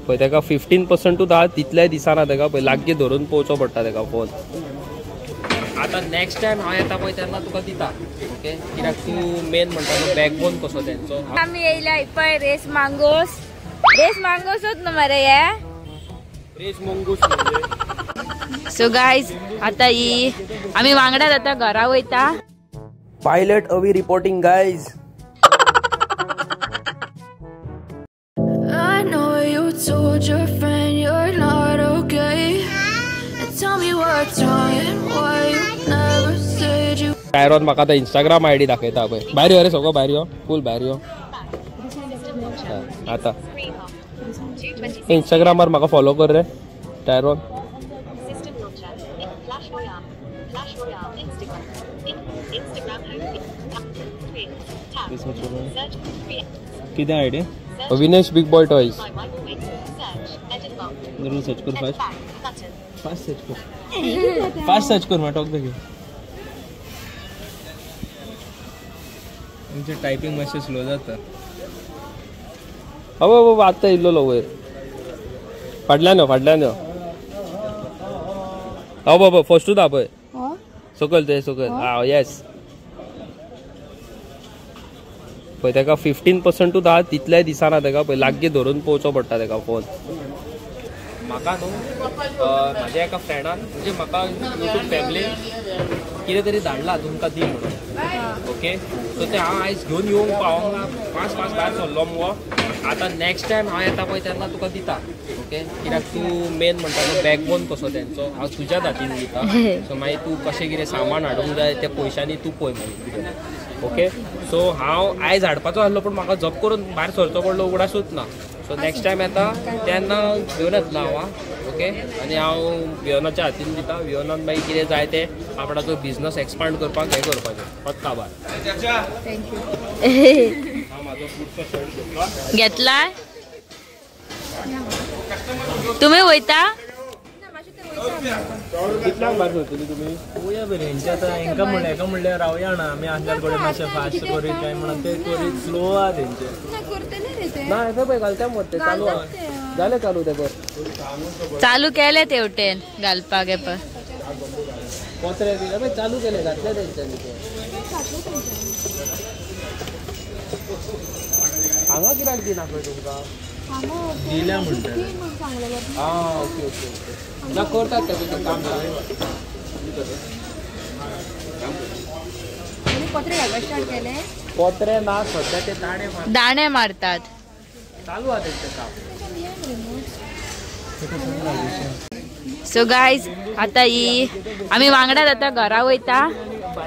पळय तेका 15% टू 10 तितले दिसना तेका पळय लागीं धरून पोवचो पडटा तेका फोन. आता नेक्स्ट टाइम हांव येता पळय तेन्ना तुका दिता ओके कित्याक तूं मेन म्हणटा न्हू बॅकबोन कसो तेंचो. आमी येयल्या पळय रेस मांगोसच न्हू मरे हे रेस मंगूस म्हणजे. सो गाइज आता ही आमी वांगडाच आता घरा वयता. Pilot avi reporting guys. I know you told your friend you're not okay. Tell me what's wrong and why you never said you. Tyrone म्हाका आता इंस्टाग्राम आयडी दाखयता पळय. भायर यो रे सगळो भायर यो फुल भायर यो. आता इंस्टाग्रामार म्हाका फॉलो कर रे टायरॉन. किती ID Avinesh big boy toys. Search कर फास्ट सर्च कर टॉक देखील. तुमचे टायपिंग मातशें स्लो जाता. बाबा आत्ता इल्लो वयर फाटल्यान यो बाबा फस्टूच हा पळय सकयल ते सकयल. हा येस पळय तेका 15% टू 10 तितले दिसना तेका पळय लागीं धरून पोवचो पडटा तेका फोन. म्हाका न्हू म्हाज्या एका फ्रेंडान म्हणजे म्हाका यूट्यूब फॅमिली कितें तरी धाडला तुमकां दी म्हणून ओके. सो ते हांव आयज घेवन येवंक पावोंक ना. फास्ट भायर सरलो मुगो. आता नेक्स्ट टाइम हांव येता पळय तेन्ना तुका दिता ओके कित्याक तूं मेन म्हणटा न्हू बॅकबोन कसो तेंचो. हांव तुज्या हातीन दिता. सो मागीर तूं कशें कितें सामान हाडूंक जाय त्या पयशांनी तूं पळय मागीर ओके. सो हांव आयज हाडपाचो आसलो पूण म्हाका जप करून भायर सरचो पडलो उगडासूच ना. सो नेक्स्ट टाइम येता तेन्ना घेवन येतलो हांव ओके. आनी हांव वियोनाच्या हातीन दिता. वियोनान मागीर कितें जाय ते आपणाचो बिझनस एक्सपांड करपाक हें करपाचें पत्ता भार. घेतलाय तुम्ही वयता कितल्यांक भायर सरतली तुमी. पळोवया बरें हेंचे आतां हांकां म्हणल्यार रावया ना आमी आसल्यार कडेन मातशें फास्ट करीत काय म्हणून ते करीत स्लो आहा तेंचे. ना हें पळय घालता मत चालू आहा जालें चालू ते कर. चालू केले तेवटेन घालपाक हे पळय पत्रे बी पळय चालू केले घातले तेंच्यांनी ते. हांगा कित्याक दिना पळय तुमकां दिल्या म्हणटा. हां ओके ओके ओके ना करतात ते तुमचें काम पत्रे ना सध्या ते दाणे मारतात. चालू आहा तेंचें काम. सो गाइज आता ही आमी वांगडाच आता घरा वयता.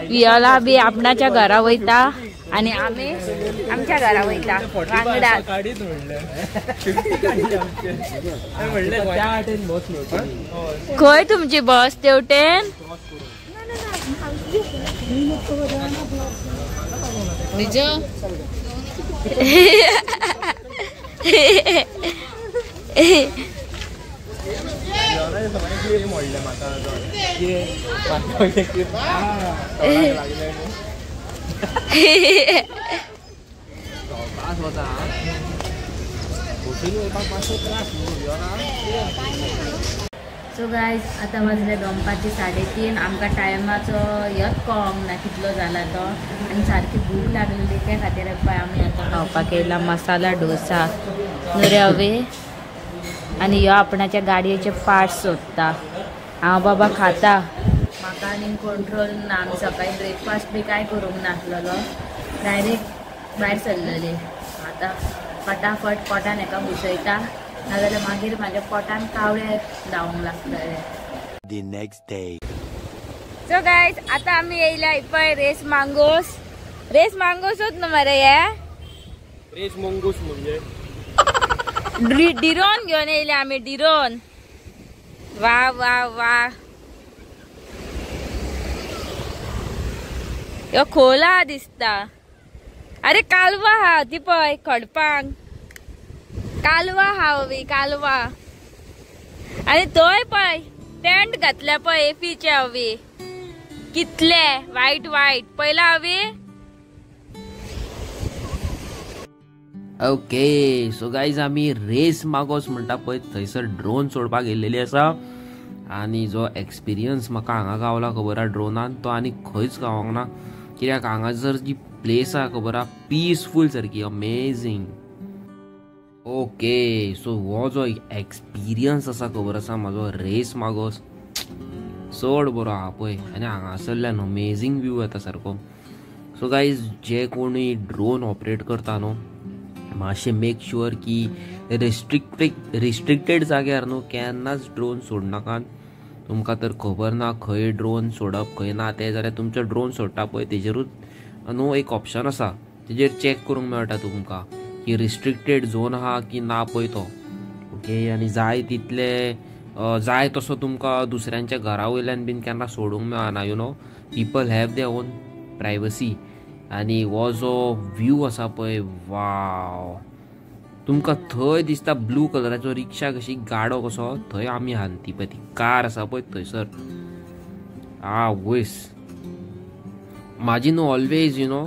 वियोला बी आपणाच्या घरा वयता आणि आमी आमच्या घरा वयता वांगडाच. खंय तुमची बस तेवटेन सो गाइज आता वाजले दनपारची 3:30. आमकां टायमाचो यत कळोंक ना कितलो जाला तो आनी सारकी भूक लागलेली त्या खातीर पळय आमी आतां खावपाक येयला मसाला डोसा नुरे हवे. आनी ह्यो आपणाच्या गाडयेचे पार्ट्स सोदता. हांव बाबा खाता म्हाका आनी कंट्रोल ना. आमी सकाळी ब्रेकफास्ट बी कांय करूंक नासलेलो डायरेक्ट भायर सरलेले. आतां फटाफट पोटान हेका घुसयता नाजाल्यार मागीर म्हाज्या पोटान कावळे जावंक लागतले. The next day. So guys आता आमी येयल्या पळय रेस मांगोसच न्हू मरे हे रेस मंगूस म्हणजे. डिरोन घेवन येयले आमी डिरोन. वा वा वा ह्यो खोला दिसता. अरे कालवा हा ती पळय खडपांक कालवा हा हवी कालवा. आणि थंय पळय टेंट घातल्या पळय एफीचे हवी कितले वाईट वाईट पयला हवी. ओके सो गाईज आम्ही रेस मागोस म्हणटा पळय थंयसर ड्रोन सोडपाक गेल्लेली आसा आनी जो एक्सपिरियन्स म्हाका हांगा गावला खबर आहा ड्रोनान तो आनी खंयच गावोंक ना कित्याक हांगा जर जी प्लेस आहा खबर आहा पीसफूल सारकी अमेझींग. ओके सो हो जो एक्सपिरियन्स आसा खबर आसा म्हाजो रेस मागोस चड बरो आहा पळय आनी हांगासरल्यान अमेझींग व्यू येता सारको. सो गाईज जे कोणी ड्रोन ऑपरेट करता न्हू मातशें मेक शुअर की रिस्ट्रिक्टेड जाग्यार न्हू केन्नाच ड्रोन सोडनाकात. तुमकां तर खबर ना खंय ड्रोन सोडप खंय ना तें जाल्यार तुमचो ड्रोन सोडटा पळय तेजेरूच न्हू एक ऑप्शन आसा तेजेर चॅक करूंक मेळटा तुमकां की रिस्ट्रिक्टेड झोन आहा की ना पळय तो. ओके आनी जाय तितले जाय तसो तुमकां दुसऱ्यांच्या घरा वयल्यान बीन केन्ना सोडूंक मेळना. You know people have their own privacy. आनी हो जो व्यू आसा पळय वाव तुमकां थंय दिसता ब्लू कलराचो रिक्षा कशी गाडो कसो थंय आमी आहात ती पळय ती कार आसा पळय थंयसर वयस. म्हाजी न्हू ऑलवेज यू नो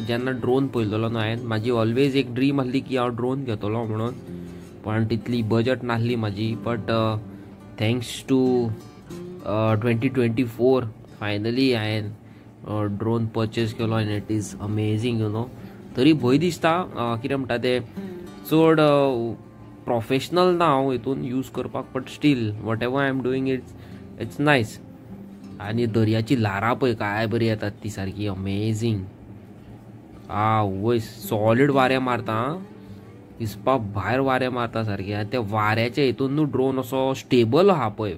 जेन्ना ड्रोन पळयलेलो न्हू हांवें म्हाजी ऑलवेज एक ड्रीम आसली की हांव ड्रोन घेतलो म्हणून पण तितली बजट नासली म्हाजी. बट थँक्स टू 2024 फायनली हांवें ड्रोन परचेस केलो आनी it is amazing. You know तरी भंय दिसता कितें म्हणटा ते चड प्रोफेशनल ना हांव हितून यूज करपाक but still what ever I am doing it's nice. आनी दर्याची ल्हारां पळय काय बरी येतात ती सारकी अमेझींग. वयस सॉलिड वारें मारता दिसपा भायर वारें मारता सारकें आनी त्या वाऱ्याच्या हितून न्हू ड्रोन असो स्टेबल आहा पळय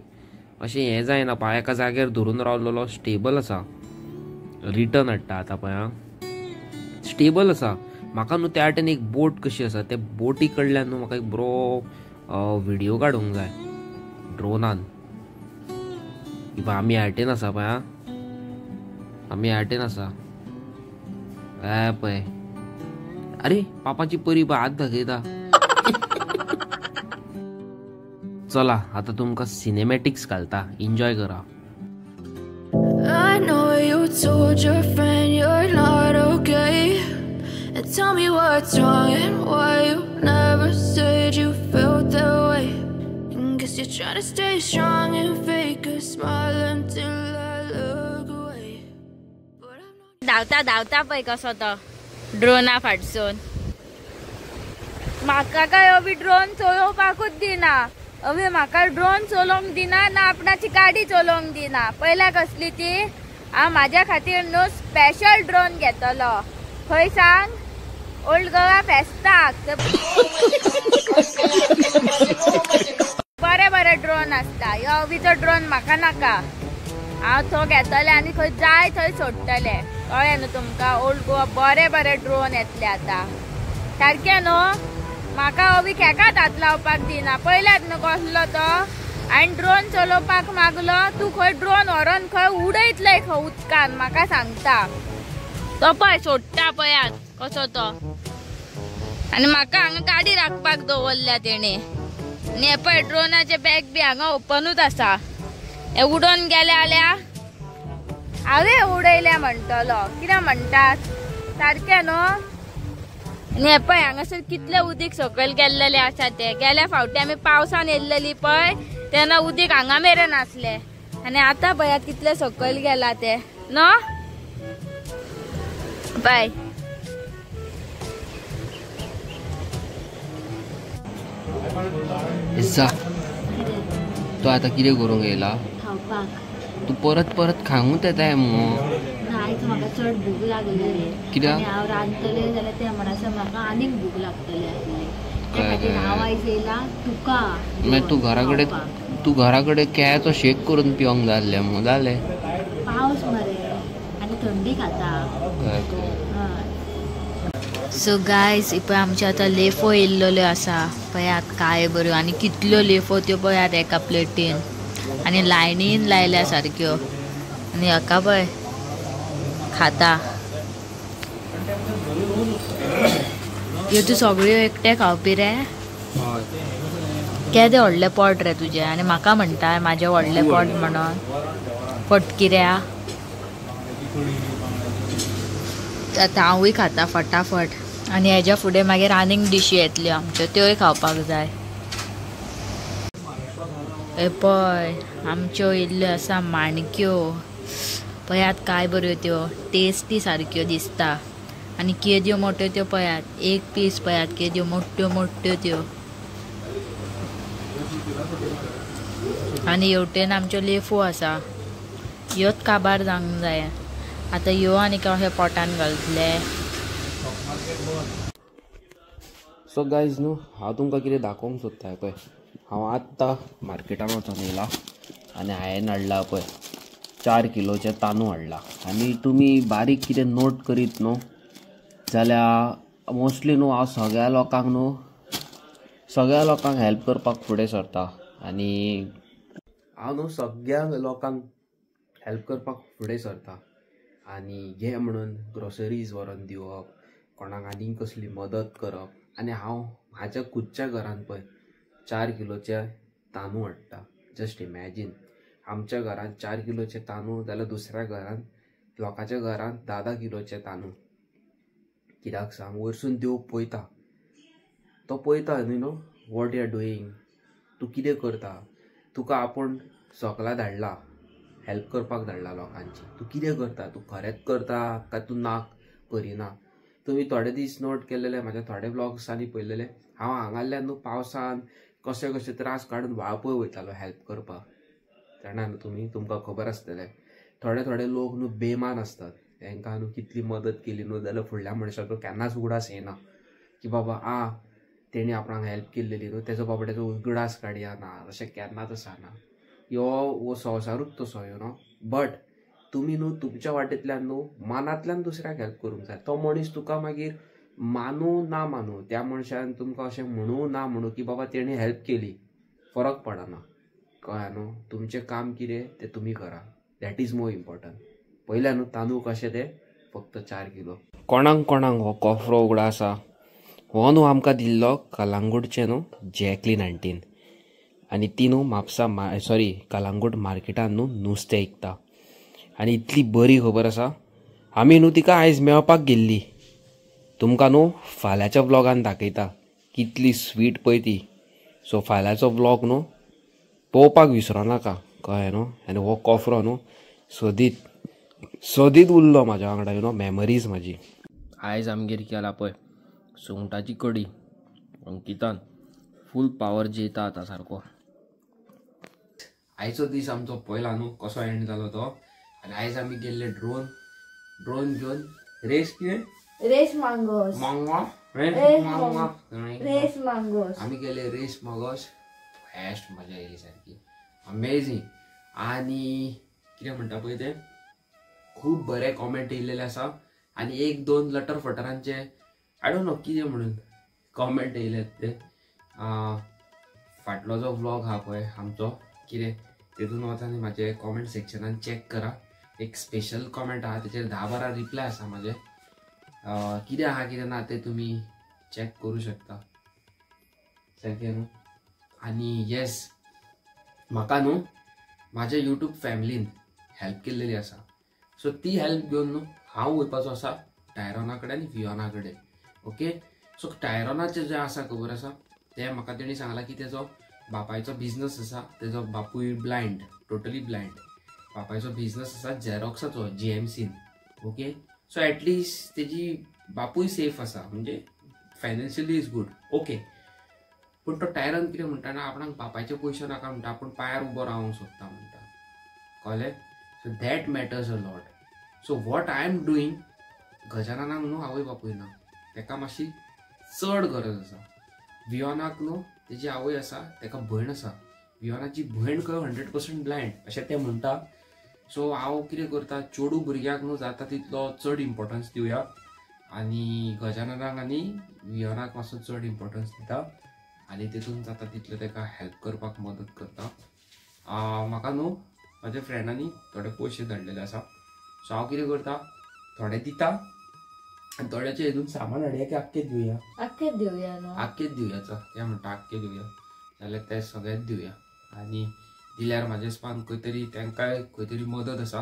अशें हें जायना पळय एका जाग्यार धरून रावलेलो स्टेबल आसा. रिटर्न हाडटा आतां पळय स्टेबल आसा. म्हाका न्हू त्या वाटेन एक बोट कशी आसा त्या बोटी कडल्यान न्हू म्हाका एक बरो व्हिडिओ काडूंक जाय ड्रोनान. आमी हाटेन आसा पळय आमी हाटेन आसा पळय अरे पापाची परी हात दाखयता. चला आता तुमकां सिनेमॅटिक्स घालता एन्जॉय करा. I know you told your friend you're not okay, and tell me what's wrong and why you never said you felt that way. And guess you're trying to stay strong and fake a smile until I look away. But I'm not. धावता धावता पळय कसो तो ड्रोना फाटसून. म्हाका काय अभी drone चलोवपाकूच दिना. अभी म्हाका ड्रोन चलोवंक दिना ना आपणाची गाडी चलोवंक दिना. पयल्या कसली ती हांव म्हाज्या खातीर न्हू स्पेशल ड्रोन घेतलो खंय सांग ओल्ड गोवा फेस्ताक. बरे बरे ड्रोन आसता ह्यो अवीचो ड्रोन म्हाका नाका. हांव तो घेतले आनी खंय जाय थंय सोडटले कळ्ळें न्हू तुमकां. ओल्ड गोवा बरे बरे ड्रोन येतले आतां सारकें न्हू. म्हाका अवी खेकात हात लावपाक दिना. पयल्यात न्हू कसलो तो हांवें ड्रोन चलोवपाक मागलो तूं खंय ड्रोन व्हरोन खंय उडयतले खंय उदकान म्हाका सांगता. तो पळय सोडटा पळयात कसो तो. आनी म्हाका हांगा गाडी राखपाक दवरल्या तेणे. आनी हे पळय ड्रोनाचे बॅग बी हांगा ओपनूच आसा. हे उडोवन गेले जाल्यार हांवें उडयल्या म्हणटलो कितें म्हणटात सारकें न्हू. आनी हे पळय हांगासर कितले उदीक सकयल गेल्लेले आसा ते. गेल्या फावटी आमी पावसान येयल्लेली पळय तेन्ना उदीक हांगा मेरेन आसले आनी आतां पळयात कितले सकयल गेला ते न्हू. बाय तू आता कितें करूंक येयला खावपाक. तू परत परत खावूंक येताय मगो. आयज म्हाका चड भूक लागली रे. कित्याक हांव रांदतले जाल्यार ते म्हणा म्हाका आनीक भूक लागतली आसली त्या खातीर हांव आयज येयला तुका. तू घरा कडेन केळ्याचो शेक करून पिवंक जाल्ले मग जालें. पावस मरे आनी थंडी खाता. सो गायज पळय आमचे आतां लेफो येयल्लेल्यो आसा पळयात काय बऱ्यो. आनी कितल्यो लेफो त्यो पळयात एका प्लेटीन आनी लायनीन लायल्या सारक्यो. आनी हाका पळय खाता. ह्यो तूं सगळ्यो एकटे खावपी रे. केदें व्हडलें पोट रे तुजें. आनी म्हाका म्हणटा म्हाजें व्हडलें पोट म्हणून. फटकिऱ्या आतां हांवूय खाता फटाफट आणि हेच्या फुडें मागीर आनीक डिशी येतल्यो आमच्यो त्योय खावपाक जाय. हे पळय आमच्यो इल्ल्यो आसा माणक्यो. पळयात काय बऱ्यो त्यो टेस्टी सारक्यो दिसता. आणि केद्यो मोठ्यो त्यो पळयात. एक पीस पळयात केद्यो मोठ्यो मोठ्यो त्यो. आणि हेवटेन आमच्यो लेफो आसा. ह्योच काबार जावंक जाय. आतां ह्यो आनी कशे पोटान घालतले. सो गायज न्हू हांव तुमकां कितें दाखोवंक सोदतां पळय. हांव आत्तां मार्केटान वचून येयला आनी हांवें हाडला पळय 4 किलोचे तांदूळ हाडला. आनी तुमी बारीक कितें नोट करीत न्हू जाल्यार मोस्टली न्हू हांव सगळ्या लोकांक हेल्प करपाक फुडें सरता. आनी हांव न्हू सगळ्या लोकांक हेल्प करपाक फुडें सरता. आनी घे म्हणून ग्रोसरीज व्हरून दिवप, कोणाक आनीक कसली मदत करप. आनी हांव म्हाज्या खुदच्या घरान पळय 4 किलोचे तांदूळ हाडटा. जस्ट इमॅजीन आमच्या घरान 4 किलोचे तांदूळ जाल्यार दुसऱ्या घरान लोकांच्या घरान 10 किलोचे तांदूळ. कित्याक सांग वयरसून देव पळयता. तो पळयता न्ही न्हू वॉट यू आर डुईंग. तूं कितें करता. तुका आपूण सगळा धाडला हेल्प करपाक धाडला लोकांची. तूं कितें करता. तूं खरेंच करता काय तूं ना करिना. तुमी थोडे दीस नोट केलेले म्हाज्या थोडे ब्लॉग्सांनी पळयलेले. हांव हांगाल्यान न्हू पावसान कशे कशे त्रास काडून वाळपय वयतालो हेल्प करपाक. जाणा न्हू तुमी तुमकां खबर आसतलें. थोडे लोक न्हू बेमान आसतात. तांकां न्हू कितली मदत केली न्हू जाल्यार फुडल्या मनशाचो केन्नाच उगडास येना की बाबा तेणी आपणाक हेल्प केल्लेली न्हू तेजो बाबड्याचो उगडास काडया ना अशें केन्नाच आसना. हो संवसारूच तसो न्हू. बट तुमी न्हू तुमच्या वाटेंतल्यान न्हू मनांतल्यान दुसऱ्याक हेल्प करूंक जाय. तो मनीस तुका मागीर मानू ना मानू त्या मनशान तुमकां अशें म्हणू ना म्हणू की बाबा तेणी हेल्प केली फरक पडना. कळ्ळें न्हू. तुमचें काम कितें तें तुमी करा. That is more important. पयल्या न्हू तांदूळ कशे ते फक्त 4 किलो. कोणाक हो कोफरो उगडा आसा हो न्हू आमकां दिल्लो कलांगूटचे न्हू जॅकलीन आंटीन. आनी ती न्हू म्हापसा कलांगूट मार्केटान न्हू नुस्तें विकता. आनी इतली बरी खबर आसा आमी न्हू तिका आयज मेळपाक गेल्ली. तुमकां न्हू फाल्यांच्या व्लॉगान दाखयता कितली स्वीट पळय ती. सो फाल्यांचो व्लॉग न्हू पळोवपाक विसरो नाका. कळ्ळें न्हू. आनी हो कोफरो न्हू सदीत उरलो म्हाज्या वांगडा मेमरीज म्हाजी. आयज आमगेर केला पळय सुंगटाची कडी. अंकितान फूल पावर जेता आतां सारको. आयचो दीस आमचो पयला न्हू कसो एंड जालो तो. आनी आयज आमी गेल्ले ड्रोन घेवन रेस मांगोस आमी गेले रेस मांगोस. बेस्ट मजा येयली सारकी अमेझींग. आनी कितें म्हणटा पळय ते खूब बरे कॉमेंट येयलेले आसा. आनी 1-2 लटर फटरांचे आय डोंट नो कितें म्हणून कॉमेंट येयलेत ते. फाटलो जो व्लॉग हा पळय आमचो कितें तेतून वचा आनी म्हाजे कॉमेंट सेक्शनान चॅक करा. एक स्पेशल कॉमेंट आहा तेचेर 10-12 रिप्लाय आसा म्हाजे. कितें आहा कितें ना ते तुमी चॅक करूं शकता सारकें न्हू. आनी येस म्हाका न्हू म्हाज्या यूट्यूब फॅमिलीन हेल्प केल्लेली आसा. सो ती हेल्प घेवन न्हू हांव वयपाचो आसा टायरोना कडेन आनी वियोना कडेन. ओके. सो टायरोनाचें जें आसा खबर आसा तें म्हाका तेणी सांगलां की तेजो बापायचो बिझनस आसा. तेजो बापूय ब्लायंड टोटली ब्लायंड. बापायचो बिझनस आसा झेरॉक्साचो GMCन. ओके. सो एटलिस्ट तेजी बापूय सेफ आसा म्हणजे फायनान्शियली इज गूड. ओके. पूण तो टायरन कितें म्हणटा ना आपणाक बापायचे पयशे नाका म्हणटा आपूण पांयार उबो रावंक सोदता म्हणटा. कळ्ळें. So that matters a lot. So what I am doing गजाननाक न्हू आवय बापूय ना तेका मातशी चड गरज आसा. वियोनाक न्हू तेजी आवय आसा तेका भयण आसा. वियोनाची भयण खंय 100% ब्लायंड अशें तें म्हणटा. सो हांव कितें करता चेडू भुरग्याक न्हू जाता तितलो चड इम्पॉर्टन्स दिवया. आनी गजाननाक आनी वियोनाक मातसो चड इम्पॉर्टन्स दिता. आनी तितून जाता तितलें तेका हेल्प करपाक मदत करता. म्हाका न्हू म्हाज्या फ्रेंडांनी थोडे पयशे धाडलेले आसा. सो हांव कितें करता थोडे दिता आनी थोड्याचे हितून सामान हाडया की आख्खेच दिवया. आख्खेच दिवया तें म्हणटा आख्खे दिवया जाल्यार ते सगळेच दिवया. आनी दिल्यार म्हाज्या हिसपान खंय तरी तांकांय खंय तरी मदत आसा.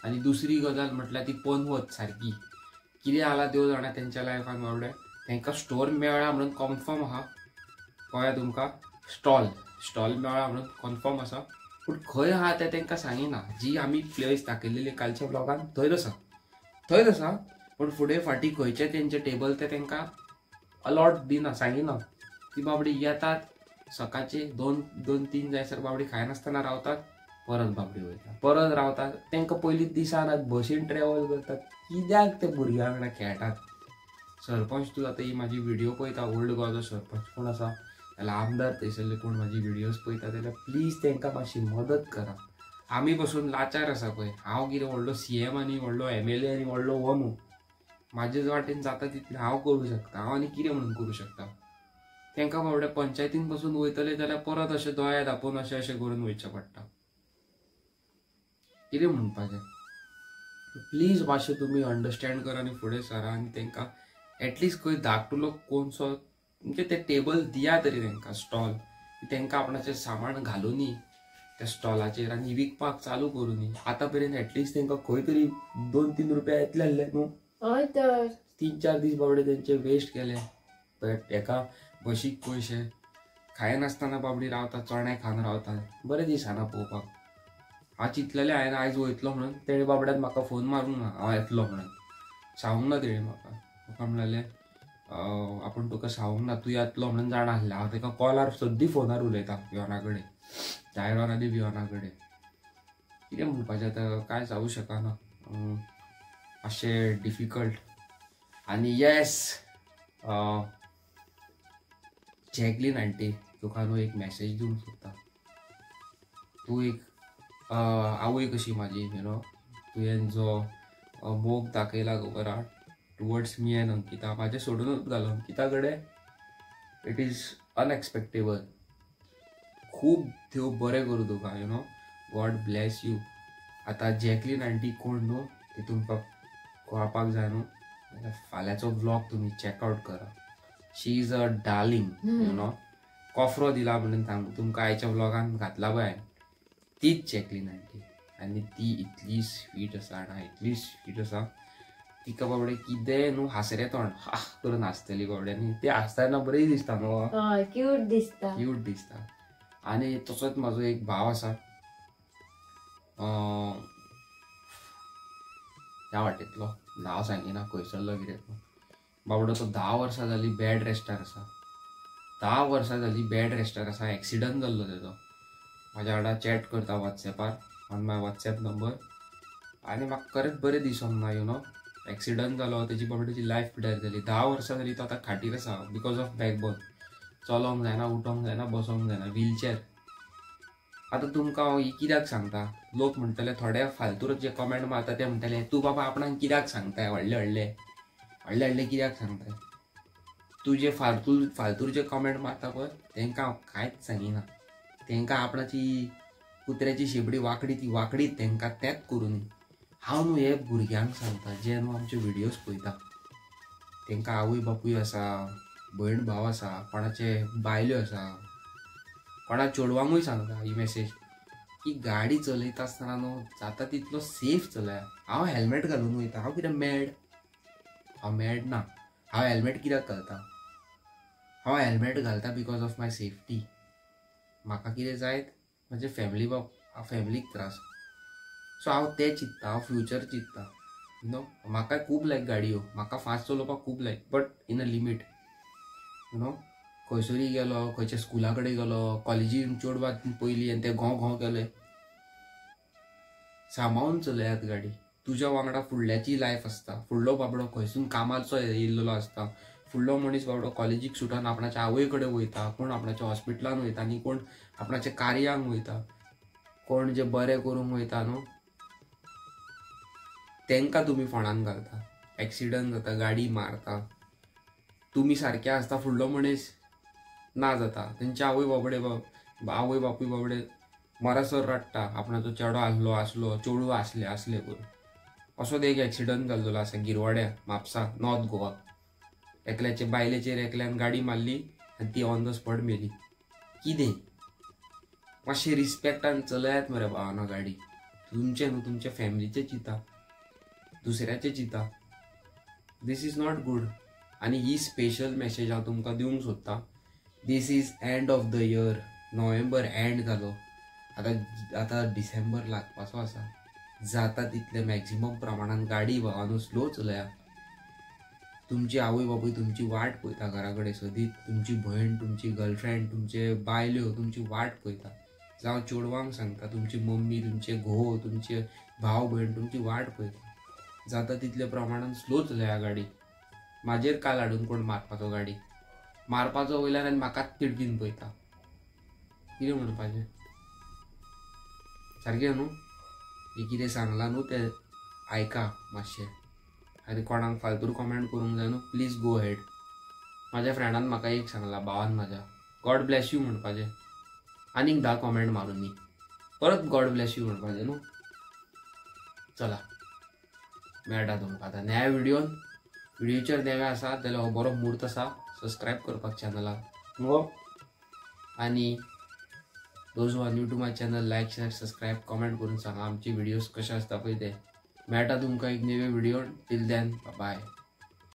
आनी दुसरी गजाल म्हटल्यार ती पनवत सारकी कितें जाला देव जाणा तेंच्या लायफान बावडे तांकां स्टोर मेळ्ळा म्हणून कन्फर्म आहा, कळ्ळें तुमकां. स्टॉल मेळ्ळा म्हणून कन्फर्म आसा, पूण खंय आहा तें तांकां सांगिना. जी आमी प्लेस दाखयलेली कालच्या ब्लॉगान थंयच आसा, पूण फुडें फाटीं खंयचें तेंचें टेबल तें तांकां अलॉट दिना, सांगिना. ती बाबडी येतात सकाळचे 2-3 जायसर बाबडी खायनासतना रावतात, परत बाबडी वयतात, परत रावतात. तांकां पयलींच दिसानात बसीन ट्रॅव्हल करतात. कित्याक ते भुरग्यां वांगडा खेळटात. सरपंच तूं आतां ही म्हाजी व्हिडिओ पळयता, ओल्ड गोवाचो सरपंच कोण आसा जाल्यार आमदार थंयसरले कोण म्हाजी व्हिडिओज पळयता जाल्यार प्लीज तांकां मातशी मदत करा. आमी पसून लाचार आसा पळय, हांव कितें व्हडलो CM आनी व्हडलो MLA आनी व्हडलो वनू, म्हाजे वाटेन जाता तितलें हांव करूं शकता. हांव आनी कितें म्हणून करूं शकता. तांकां बाबड्या पंचायतीन पसून वयतले जाल्यार परत अशें दोळे धांपून अशें करून वयचें पडटा. कितें म्हणपाचें. प्लीज मातशें तुमी अंडरस्टँड करा आनी फुडें सरा आनी तांकां एटलिस्ट खंय धाकटुलो कोणसो म्हणजे ते टेबल दिया तरी तांकां स्टॉल, तांकां आपणाचें सामान घालुनी त्या स्टॉलाचेर आनी विकपाक चालू करुनी. आतां पर्यंत एटलिस्ट तांकां खंय तरी 2-3 रुपया येतले आसले न्हू. हय तर 3-4 दीस बाबडे तेंचे वेस्ट केले. एका बशीक पयशे, खायनासतना बाबडी रावतात, चणे खावन रावतात, बरें दिसना पळोवपाक. हांव चिंतलेलें हांवें आयज वयतलो म्हणून, तेणे बाबड्यान म्हाका फोन मारूंक ना हांव येतलो म्हणून. सांगूंक ना तेणी म्हाका म्हणलें आपूण तुका सांगूंक ना तूं येतलो म्हणून जाणा आसलें. हांव ताका कॉलार सद्दी फोनार उलयतां विवाना कडेन, जायरॉन आनी विवाना कडेन. कितें म्हणपाचें आतां कांय जावूं शकना, मातशें डिफिकल्ट. आनी येस जॅकलीन आंटी, तुका न्हू एक मॅसेज दिवंक सोदता. तूं एक आवय कशी म्हाजी, यू नो. तुवें जो मोग दाखयला खबर आहा टुवर्ड्स मी एंड अंकिता, म्हाजें सोडूनच घालो अंकिता कडेन. It is unexpectable. खूब देव बरें करूं तुका, you know. God bless you. आतां जॅकलीन आंटी कोण न्हू ती तुमकां कळपाक जाय न्हू, फाल्यांचो व्लॉग तुमी चॅकआउट करा. She is a darling, you know. कॉफ्रो दिला म्हणून तुमकां आयच्या व्लॉगान घातला पळय, तीच जॅकलीन आंटी. आनी ती इतली स्वीट आसा ना, इतली स्वीट आसा. तिका बाबडे कितें न्हू हासरे तोंड हा करून हांसतली बाबडे, आनी ते हांसतना बरें दिसता न्हू, क्यूट दिसता. आनी तसोच म्हाजो एक भाव आसा ह्या वाटेंतलो, नांव सांगिना खंयसरलो कितें. बाबडो तो 10 वर्सां जाली बॅड रेस्टार आसा. 10 वर्सां जाली बॅड रेस्टार आसा. एक्सिडंट जाल्लो तेजो. म्हाज्या वांगडा चॅट करता वॉट्सॅपार ऑन माय वॉट्सॅप नंबर. आनी म्हाका खरेंच बरें दिसोंक ना, यू नो. एक्सिडंट जालो, तेजी बाबड्याची लायफ पिड्यार जाली. 10 वर्सां जाली तो आतां खाटीर आसा बिकॉज ऑफ बॅकबोन. चलोंक जायना, उठोंक जायना, बसोंक जायना, व्हीलचॅर. आतां तुमकां हांव ही कित्याक सांगता, लोक म्हणटले, थोडे फालतूर जे कमेंट मारता ते म्हणटले तूं बाबा आपणाक कित्याक सांगताय व्हडले कित्याक सांगताय. तूं जे फालतूर जे कमेंट मारता पळय तांकां हांव कांयच सांगिना. तांकां आपणाची कुत्र्याची शेपडी वांकडी ती वांकडीच तांकां तेंच करून. हांव न्हू हे भुरग्यांक सांगता जे न्हू आमचे व्हिडियोज पळयता. तांकां आवय बापूय आसा, भयण भाव आसा, कोणाचे बायल्यो आसा, कोणा चेडवांकूय सांगता ही मेसेज की गाडी चलयता आसतना न्हू जाता तितलो सेफ चलया. हांव हेल्मेट घालून वयता. हांव कितें मॅड? हांव मॅड ना. हांव हेल्मेट कित्याक घालता? हांव हेल्मेट घालता बिकॉज ऑफ माय सेफ्टी. म्हाका कितें जायत म्हजे फॅमिलीक त्रास. सो हांव तें चिंत्ता, हांव फ्युचर चिंत्ता, यू नो. म्हाका खूब लायक गाडयो, म्हाका फास्ट चलोवपाक खूब like, but in a limit, you know. खंयसरी गेलो, खंयच्या स्कुला कडेन गेलो, कॉलेजीन चेडवां पयलीं आनी ते घोव केले. सांबाळून चलयात गाडी. तुज्या वांगडा फुडल्याची लायफ आसता. फुडलो बाबडो खंयसून कामाचो येयल्लो आसता. फुडलो मनीस बाबडो कॉलेजीक सुटोन आपणाच्या आवय कडेन वयता, कोण आपणाच्या हॉस्पिटलान वयता आनी कोण आपणाच्या कार्यांक वयता, कोण जे बरें करूंक वयता न्हू तांकां तुमी फोंडान घालता. एक्सिडंट जाता, गाडी मारता, तुमी सारके आसता, फुडलो मनीस ना जाता. तेंचे आवय बापूय बाबडे मरासर रडटा आपणाचो चेडो आसलो चेडूं आसले करून. असोच एक एक्सिडंट जाल्लो आसा गिरवाड्या, म्हापसा, नॉर्थ गोवा. एकल्याचे बायलेचेर एकल्यान गाडी मारली आनी ती ऑन द स्पॉट मेली. कितें मातशें रिस्पेक्टान चलयात मरे भावानो गाडी. तुमचे न्हू तुमच्या फॅमिलीचे चिंता, दुसऱ्याचे चिंता. This is not good. आणि ही स्पेशल मेसेज हांव तुमकां दिवंक सोदतां. This is end of the year. November end जालो, आतां डिसेंबर लागपाचो आसा. जाता तितले मॅक्झिमम प्रमाणान गाडी वाहन स्लो चलया. तुमची आवय बापूय तुमची वाट पळयता घरा कडेन सदीत. तुमची भयण, तुमची गर्लफ्रेंड, तुमचे बायल्यो तुमची वाट पळयता. जावं चेडवांक सांगता, तुमची मम्मी, तुमचे घोव, तुमचे भाव भयण तुमची वाट पळयता. जाता तितले प्रमाणान स्लो चलया गाडी. म्हाजेर काल हाडून कोण मारपाचो गाडी, मारपाचो वयल्यान आनी म्हाकाच तिडकीन पळयता. कितें म्हणपाचें? सारकें न्हू? हें कितें सांगलां न्हू तें आयका मातशें. आनी कोणाक फालतूर कॉमेंट करूंक जाय न्हू. Please go head. म्हाज्या फ्रेंडान म्हाका एक सांगला, भावान म्हाज्या, गॉड ब्लेस यू म्हणपाचें. आनीक 10 कॉमेंट मारून दी, परत गॉड ब्लेस यू म्हणपाचें न्हू. चला मेळटा तुमकां आतां नव्या व्हिडिओचेर नवे आसा जाल्यार हो बरो मुहूर्त आसा सबस्क्रायब करपाक चॅनलाक न्हू. आनी those who are new to my channel, like, share, subscribe, comment करून सांगा आमचे व्हिडिओज कशे आसता पळय ते. मेळटा तुमकां एक नवे व्हिडिओ. Till then bye.